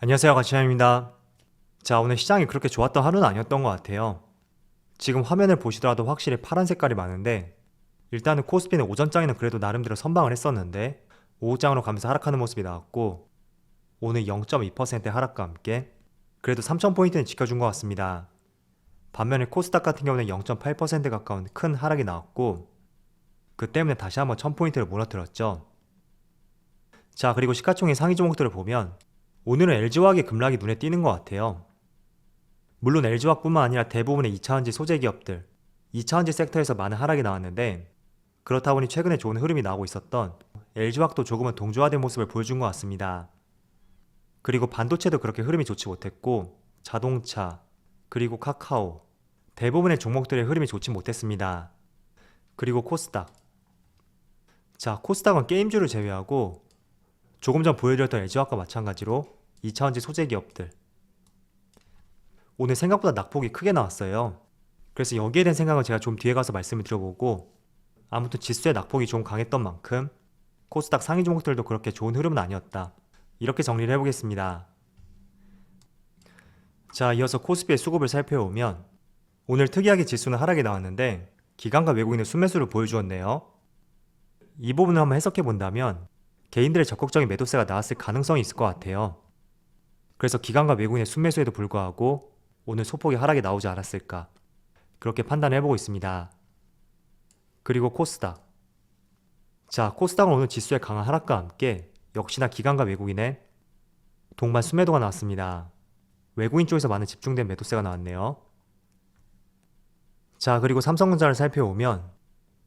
안녕하세요, 가치현입니다. 자, 오늘 시장이 그렇게 좋았던 하루는 아니었던 것 같아요. 지금 화면을 보시더라도 확실히 파란 색깔이 많은데, 일단은 코스피는 오전장에는 그래도 나름대로 선방을 했었는데 오후장으로 가면서 하락하는 모습이 나왔고, 오늘 0.2% 하락과 함께 그래도 3,000포인트는 지켜준 것 같습니다. 반면에 코스닥 같은 경우는 0.8% 가까운 큰 하락이 나왔고, 그 때문에 다시 한번 1,000포인트를 무너뜨렸죠. 자, 그리고 시가총액 상위 종목들을 보면 오늘은 LG화학의 급락이 눈에 띄는 것 같아요. 물론 LG화학뿐만 아니라 대부분의 2차전지 소재 기업들, 2차전지 섹터에서 많은 하락이 나왔는데, 그렇다 보니 최근에 좋은 흐름이 나오고 있었던 LG화학도 조금은 동조화된 모습을 보여준 것 같습니다. 그리고 반도체도 그렇게 흐름이 좋지 못했고, 자동차, 그리고 카카오, 대부분의 종목들의 흐름이 좋지 못했습니다. 그리고 코스닥. 자, 코스닥은 게임주를 제외하고 조금 전 보여드렸던 LG화학과 마찬가지로 2차전지 소재 기업들, 오늘 생각보다 낙폭이 크게 나왔어요. 그래서 여기에 대한 생각은 제가 좀 뒤에 가서 말씀을 드려보고, 아무튼 지수의 낙폭이 좀 강했던 만큼 코스닥 상위 종목들도 그렇게 좋은 흐름은 아니었다, 이렇게 정리를 해보겠습니다. 자, 이어서 코스피의 수급을 살펴보면 오늘 특이하게 지수는 하락이 나왔는데 기관과 외국인의 순매수를 보여주었네요. 이 부분을 한번 해석해 본다면 개인들의 적극적인 매도세가 나왔을 가능성이 있을 것 같아요. 그래서 기관과 외국인의 순매수에도 불구하고 오늘 소폭의 하락이 나오지 않았을까, 그렇게 판단해보고 있습니다. 그리고 코스닥. 자, 코스닥은 오늘 지수의 강한 하락과 함께 역시나 기관과 외국인의 동반 순매도가 나왔습니다. 외국인 쪽에서 많은 집중된 매도세가 나왔네요. 자, 그리고 삼성전자를 살펴보면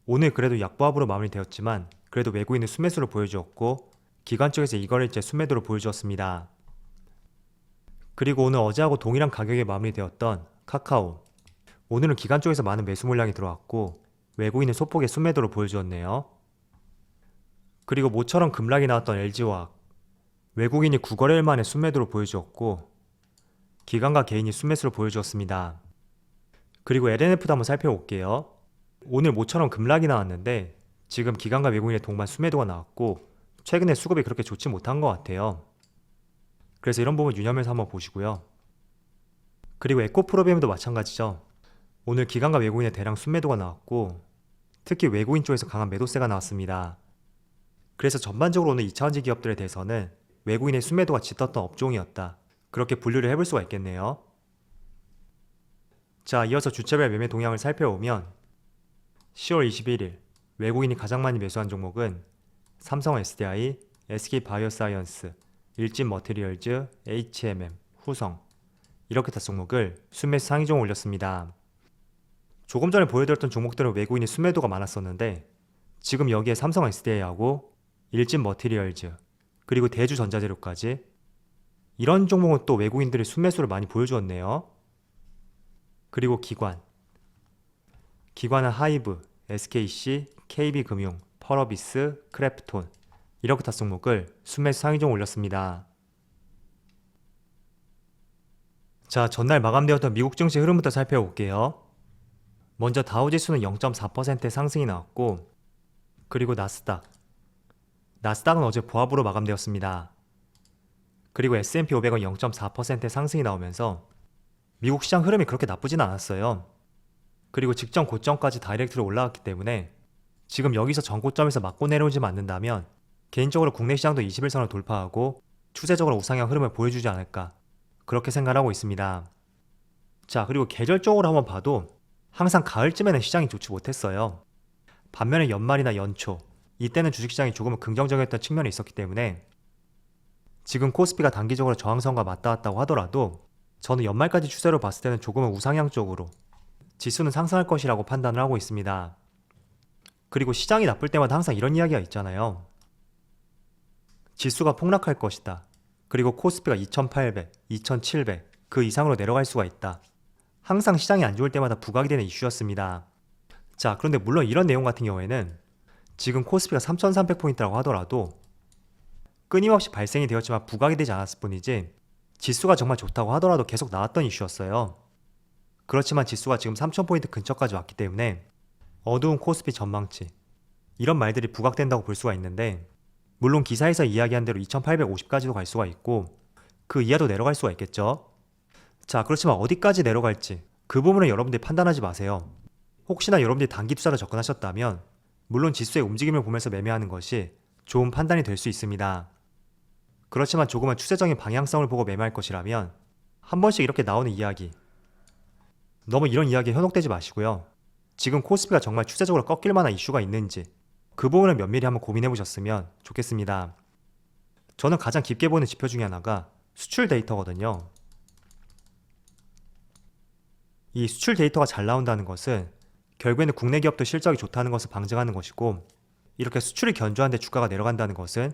오늘 그래도 약보합으로 마무리되었지만 그래도 외국인의 순매수를 보여주었고, 기관 쪽에서 이거래일제 순매도를 보여주었습니다. 그리고 오늘 어제하고 동일한 가격에 마무리되었던 카카오, 오늘은 기관 쪽에서 많은 매수 물량이 들어왔고 외국인은 소폭의 순매도를 보여주었네요. 그리고 모처럼 급락이 나왔던 LG화학, 외국인이 9거래일 만에 순매도를 보여주었고 기관과 개인이 순매수를 보여주었습니다. 그리고 LNF도 한번 살펴볼게요. 오늘 모처럼 급락이 나왔는데 지금 기관과 외국인의 동반 순매도가 나왔고 최근에 수급이 그렇게 좋지 못한 것 같아요. 그래서 이런 부분 유념해서 한번 보시고요. 그리고 에코프로비엠도 마찬가지죠. 오늘 기관과 외국인의 대량 순매도가 나왔고 특히 외국인 쪽에서 강한 매도세가 나왔습니다. 그래서 전반적으로 오늘 2차전지 기업들에 대해서는 외국인의 순매도가 짙었던 업종이었다, 그렇게 분류를 해볼 수가 있겠네요. 자, 이어서 주체별 매매 동향을 살펴보면 10월 21일 외국인이 가장 많이 매수한 종목은 삼성 SDI, SK바이오사이언스, 일진머티리얼즈, HMM, 후성, 이렇게 다 종목을 순매수 상위 종목 올렸습니다. 조금 전에 보여드렸던 종목들은 외국인이 순매도가 많았었는데 지금 여기에 삼성 SDI하고 일진머티리얼즈, 그리고 대주전자재료까지, 이런 종목은 또 외국인들이 순매수를 많이 보여주었네요. 그리고 기관은 하이브, SKC, KB금융, 펄어비스, 크래프톤, 이렇게 다 종목을 순매수 상위 종목 올렸습니다. 자, 전날 마감되었던 미국 증시 흐름부터 살펴볼게요. 먼저 다우지수는 0.4%의 상승이 나왔고, 그리고 나스닥은 어제 보합으로 마감되었습니다. 그리고 S&P 500은 0.4%의 상승이 나오면서 미국 시장 흐름이 그렇게 나쁘진 않았어요. 그리고 직전 고점까지 다이렉트로 올라갔기 때문에 지금 여기서 전고점에서 맞고 내려오지 않는다면 개인적으로 국내 시장도 21선을 돌파하고 추세적으로 우상향 흐름을 보여주지 않을까, 그렇게 생각하고 있습니다. 자, 그리고 계절적으로 한번 봐도 항상 가을쯤에는 시장이 좋지 못했어요. 반면에 연말이나 연초, 이때는 주식시장이 조금은 긍정적이었던 측면이 있었기 때문에 지금 코스피가 단기적으로 저항선과 맞닿았다고 하더라도 저는 연말까지 추세로 봤을 때는 조금은 우상향 쪽으로 지수는 상승할 것이라고 판단을 하고 있습니다. 그리고 시장이 나쁠 때마다 항상 이런 이야기가 있잖아요. 지수가 폭락할 것이다, 그리고 코스피가 2800, 2700 그 이상으로 내려갈 수가 있다. 항상 시장이 안 좋을 때마다 부각이 되는 이슈였습니다. 자, 그런데 물론 이런 내용 같은 경우에는 지금 코스피가 3300포인트라고 하더라도 끊임없이 발생이 되었지만 부각이 되지 않았을 뿐이지 지수가 정말 좋다고 하더라도 계속 나왔던 이슈였어요. 그렇지만 지수가 지금 3000포인트 근처까지 왔기 때문에 어두운 코스피 전망치, 이런 말들이 부각된다고 볼 수가 있는데, 물론 기사에서 이야기한 대로 2850까지도 갈 수가 있고 그 이하도 내려갈 수가 있겠죠. 자, 그렇지만 어디까지 내려갈지 그 부분은 여러분들이 판단하지 마세요. 혹시나 여러분들이 단기 투자로 접근하셨다면 물론 지수의 움직임을 보면서 매매하는 것이 좋은 판단이 될 수 있습니다. 그렇지만 조금은 추세적인 방향성을 보고 매매할 것이라면 한 번씩 이렇게 나오는 이야기, 너무 이런 이야기에 현혹되지 마시고요. 지금 코스피가 정말 추세적으로 꺾일 만한 이슈가 있는지 그 부분을 면밀히 한번 고민해 보셨으면 좋겠습니다. 저는 가장 깊게 보는 지표 중에 하나가 수출 데이터거든요. 이 수출 데이터가 잘 나온다는 것은 결국에는 국내 기업도 실적이 좋다는 것을 방증하는 것이고, 이렇게 수출이 견조한데 주가가 내려간다는 것은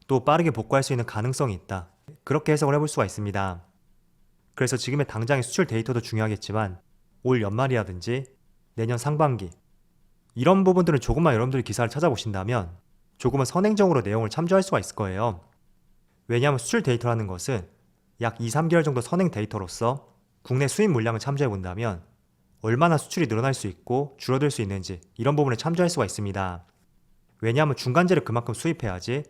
또 빠르게 복구할 수 있는 가능성이 있다, 그렇게 해석을 해볼 수가 있습니다. 그래서 지금의 당장의 수출 데이터도 중요하겠지만 올 연말이라든지 내년 상반기, 이런 부분들은 조금만 여러분들이 기사를 찾아보신다면 조금은 선행적으로 내용을 참조할 수가 있을 거예요. 왜냐하면 수출 데이터라는 것은 약 2, 3개월 정도 선행 데이터로서 국내 수입 물량을 참조해 본다면 얼마나 수출이 늘어날 수 있고 줄어들 수 있는지 이런 부분을 참조할 수가 있습니다. 왜냐하면 중간재를 그만큼 수입해야지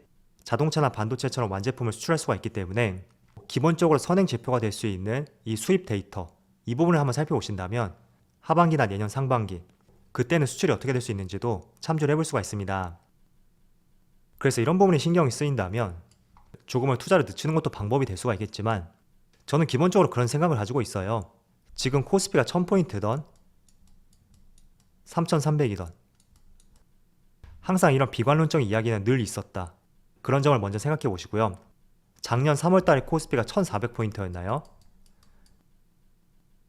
자동차나 반도체처럼 완제품을 수출할 수가 있기 때문에 기본적으로 선행 지표가 될 수 있는 이 수입 데이터, 이 부분을 한번 살펴보신다면 하반기나 내년 상반기, 그때는 수출이 어떻게 될 수 있는지도 참조를 해볼 수가 있습니다. 그래서 이런 부분이 신경이 쓰인다면 조금은 투자를 늦추는 것도 방법이 될 수가 있겠지만 저는 기본적으로 그런 생각을 가지고 있어요. 지금 코스피가 1000포인트던 3300이던 항상 이런 비관론적인 이야기는 늘 있었다, 그런 점을 먼저 생각해 보시고요. 작년 3월달에 코스피가 1400포인트였나요?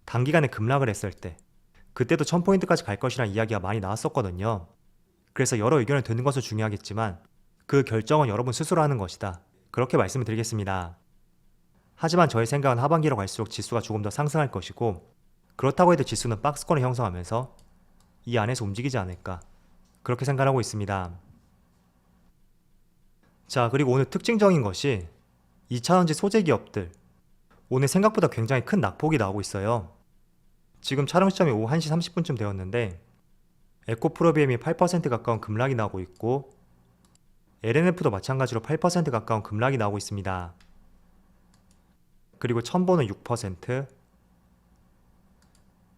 단기간에 급락을 했을 때 그때도 1000포인트까지 갈 것이라는 이야기가 많이 나왔었거든요. 그래서 여러 의견을 듣는 것은 중요하겠지만 그 결정은 여러분 스스로 하는 것이다, 그렇게 말씀을 드리겠습니다. 하지만 저의 생각은 하반기로 갈수록 지수가 조금 더 상승할 것이고, 그렇다고 해도 지수는 박스권을 형성하면서 이 안에서 움직이지 않을까, 그렇게 생각하고 있습니다. 자, 그리고 오늘 특징적인 것이 2차전지 소재 기업들, 오늘 생각보다 굉장히 큰 낙폭이 나오고 있어요. 지금 촬영 시점이 오후 1시 30분쯤 되었는데 에코프로비엠이 8% 가까운 급락이 나오고 있고 LNF도 마찬가지로 8% 가까운 급락이 나오고 있습니다. 그리고 첨보는 6%,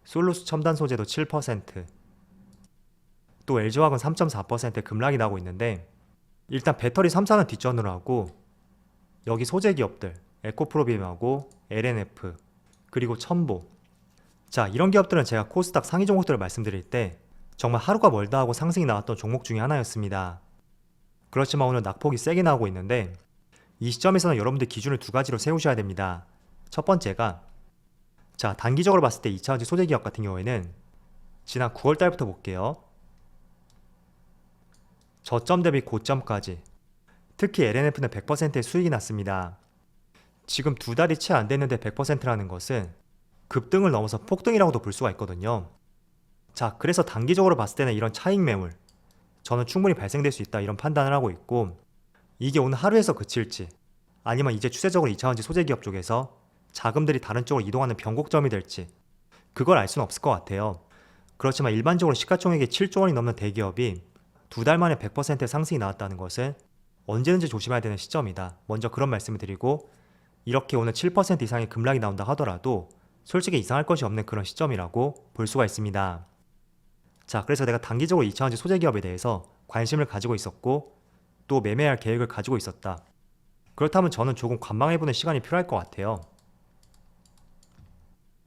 솔루스 첨단 소재도 7%, 또 LG화학은 3.4% 급락이 나오고 있는데, 일단 배터리 3사는 뒷전으로 하고 여기 소재 기업들 에코프로비엠하고 LNF 그리고 첨보, 자, 이런 기업들은 제가 코스닥 상위 종목들을 말씀드릴 때 정말 하루가 멀다 하고 상승이 나왔던 종목 중에 하나였습니다. 그렇지만 오늘 낙폭이 세게 나오고 있는데 이 시점에서는 여러분들 기준을 두 가지로 세우셔야 됩니다. 첫 번째가, 자, 단기적으로 봤을 때 2차전지 소재 기업 같은 경우에는 지난 9월 달부터 볼게요. 저점 대비 고점까지, 특히 LNF는 100%의 수익이 났습니다. 지금 두 달이 채 안 됐는데 100%라는 것은 급등을 넘어서 폭등이라고도 볼 수가 있거든요. 자, 그래서 단기적으로 봤을 때는 이런 차익 매물, 저는 충분히 발생될 수 있다, 이런 판단을 하고 있고, 이게 오늘 하루에서 그칠지 아니면 이제 추세적으로 2차전지 소재 기업 쪽에서 자금들이 다른 쪽으로 이동하는 변곡점이 될지 그걸 알 수는 없을 것 같아요. 그렇지만 일반적으로 시가총액이 7조 원이 넘는 대기업이 두 달 만에 100% 상승이 나왔다는 것은 언제든지 조심해야 되는 시점이다, 먼저 그런 말씀을 드리고, 이렇게 오늘 7% 이상의 급락이 나온다 하더라도 솔직히 이상할 것이 없는 그런 시점이라고 볼 수가 있습니다. 자, 그래서 내가 단기적으로 2차전지 소재 기업에 대해서 관심을 가지고 있었고 또 매매할 계획을 가지고 있었다. 그렇다면 저는 조금 관망해보는 시간이 필요할 것 같아요.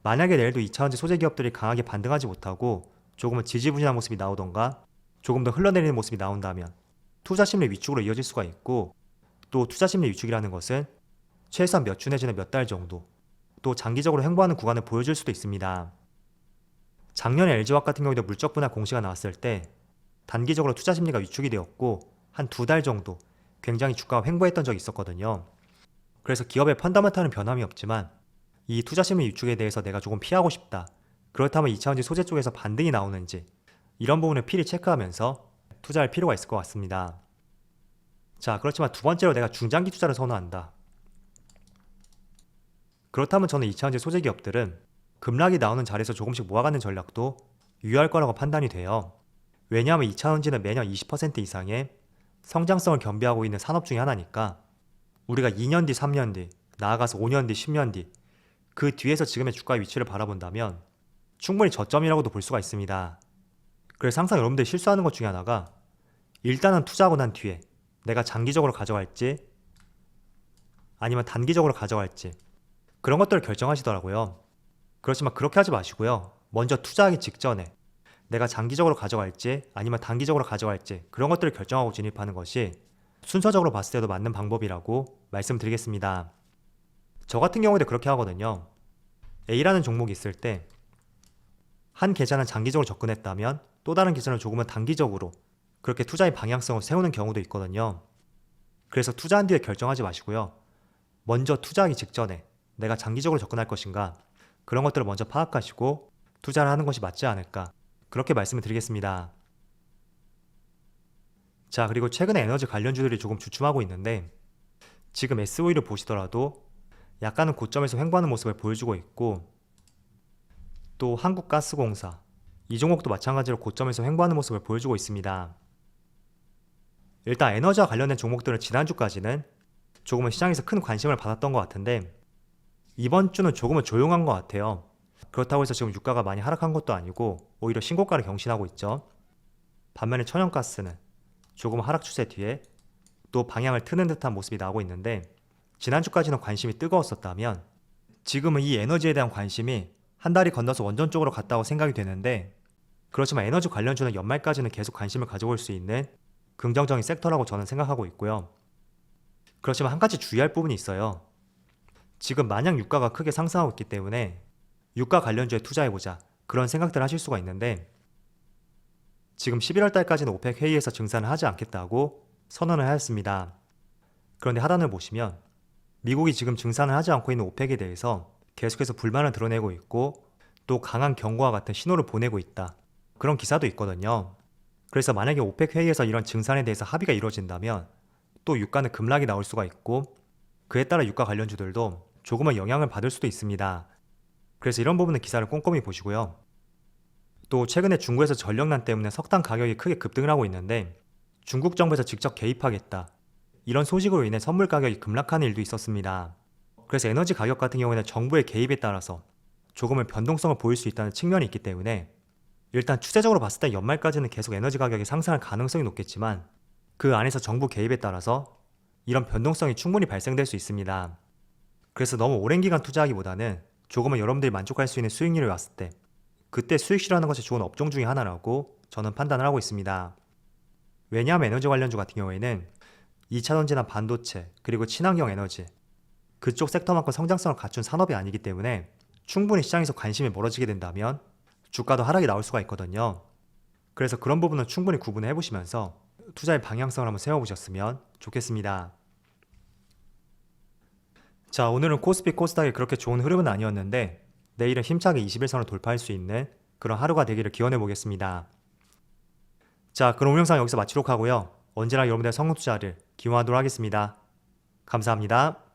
만약에 내일도 2차전지 소재 기업들이 강하게 반등하지 못하고 조금은 지지부진한 모습이 나오던가 조금 더 흘러내리는 모습이 나온다면 투자 심리 위축으로 이어질 수가 있고, 또 투자 심리 위축이라는 것은 최소한 몇 주 내지는 몇 달 정도, 또 장기적으로 횡보하는 구간을 보여줄 수도 있습니다. 작년에 LG화학 같은 경우에도 물적 분할 공시가 나왔을 때 단기적으로 투자 심리가 위축이 되었고 한 두 달 정도 굉장히 주가가 횡보했던 적이 있었거든요. 그래서 기업의 펀더멘탈은 변함이 없지만 이 투자 심리 위축에 대해서 내가 조금 피하고 싶다, 그렇다면 2차전지 소재 쪽에서 반등이 나오는지 이런 부분을 필히 체크하면서 투자할 필요가 있을 것 같습니다. 자, 그렇지만 두 번째로 내가 중장기 투자를 선호한다, 그렇다면 저는 2차전지 소재 기업들은 급락이 나오는 자리에서 조금씩 모아가는 전략도 유효할 거라고 판단이 돼요. 왜냐하면 2차전지는 매년 20% 이상의 성장성을 겸비하고 있는 산업 중에 하나니까 우리가 2년 뒤, 3년 뒤, 나아가서 5년 뒤, 10년 뒤, 그 뒤에서 지금의 주가의 위치를 바라본다면 충분히 저점이라고도 볼 수가 있습니다. 그래서 항상 여러분들이 실수하는 것 중에 하나가 일단은 투자하고 난 뒤에 내가 장기적으로 가져갈지 아니면 단기적으로 가져갈지 그런 것들을 결정하시더라고요. 그렇지만 그렇게 하지 마시고요. 먼저 투자하기 직전에 내가 장기적으로 가져갈지 아니면 단기적으로 가져갈지 그런 것들을 결정하고 진입하는 것이 순서적으로 봤을 때도 맞는 방법이라고 말씀드리겠습니다. 저 같은 경우에도 그렇게 하거든요. A라는 종목이 있을 때 한 계좌는 장기적으로 접근했다면 또 다른 계좌는 조금은 단기적으로 그렇게 투자의 방향성을 세우는 경우도 있거든요. 그래서 투자한 뒤에 결정하지 마시고요. 먼저 투자하기 직전에 내가 장기적으로 접근할 것인가 그런 것들을 먼저 파악하시고 투자를 하는 것이 맞지 않을까 그렇게 말씀을 드리겠습니다. 자, 그리고 최근에 에너지 관련주들이 조금 주춤하고 있는데 지금 SOE를 보시더라도 약간은 고점에서 횡보하는 모습을 보여주고 있고 또 한국가스공사 이 종목도 마찬가지로 고점에서 횡보하는 모습을 보여주고 있습니다. 일단 에너지와 관련된 종목들은 지난주까지는 조금은 시장에서 큰 관심을 받았던 것 같은데 이번 주는 조금은 조용한 것 같아요. 그렇다고 해서 지금 유가가 많이 하락한 것도 아니고 오히려 신고가를 경신하고 있죠. 반면에 천연가스는 조금 하락 추세 뒤에 또 방향을 트는 듯한 모습이 나오고 있는데 지난주까지는 관심이 뜨거웠었다면 지금은 이 에너지에 대한 관심이 한 달이 건너서 원전 쪽으로 갔다고 생각이 되는데 그렇지만 에너지 관련주는 연말까지는 계속 관심을 가져올 수 있는 긍정적인 섹터라고 저는 생각하고 있고요. 그렇지만 한 가지 주의할 부분이 있어요. 지금 마냥 유가가 크게 상승하고 있기 때문에 유가 관련주에 투자해보자 그런 생각들 하실 수가 있는데 지금 11월 달까지는 오펙 회의에서 증산을 하지 않겠다고 선언을 하였습니다. 그런데 하단을 보시면 미국이 지금 증산을 하지 않고 있는 오펙에 대해서 계속해서 불만을 드러내고 있고 또 강한 경고와 같은 신호를 보내고 있다. 그런 기사도 있거든요. 그래서 만약에 오펙 회의에서 이런 증산에 대해서 합의가 이루어진다면 또 유가는 급락이 나올 수가 있고 그에 따라 유가 관련주들도 조금은 영향을 받을 수도 있습니다. 그래서 이런 부분은 기사를 꼼꼼히 보시고요. 또 최근에 중국에서 전력난 때문에 석탄 가격이 크게 급등을 하고 있는데 중국 정부에서 직접 개입하겠다. 이런 소식으로 인해 선물 가격이 급락하는 일도 있었습니다. 그래서 에너지 가격 같은 경우에는 정부의 개입에 따라서 조금은 변동성을 보일 수 있다는 측면이 있기 때문에 일단 추세적으로 봤을 때 연말까지는 계속 에너지 가격이 상승할 가능성이 높겠지만 그 안에서 정부 개입에 따라서 이런 변동성이 충분히 발생될 수 있습니다. 그래서 너무 오랜 기간 투자하기보다는 조금은 여러분들이 만족할 수 있는 수익률이 왔을 때 그때 수익 실현하는 것이 좋은 업종 중에 하나라고 저는 판단을 하고 있습니다. 왜냐하면 에너지 관련주 같은 경우에는 2차전지나 반도체 그리고 친환경 에너지 그쪽 섹터만큼 성장성을 갖춘 산업이 아니기 때문에 충분히 시장에서 관심이 멀어지게 된다면 주가도 하락이 나올 수가 있거든요. 그래서 그런 부분은 충분히 구분해 보시면서 투자의 방향성을 한번 세워보셨으면 좋겠습니다. 자, 오늘은 코스피 코스닥이 그렇게 좋은 흐름은 아니었는데 내일은 힘차게 21선을 돌파할 수 있는 그런 하루가 되기를 기원해 보겠습니다. 자, 그럼 오늘 영상 여기서 마치도록 하고요. 언제나 여러분들의 성공 투자를 기원하도록 하겠습니다. 감사합니다.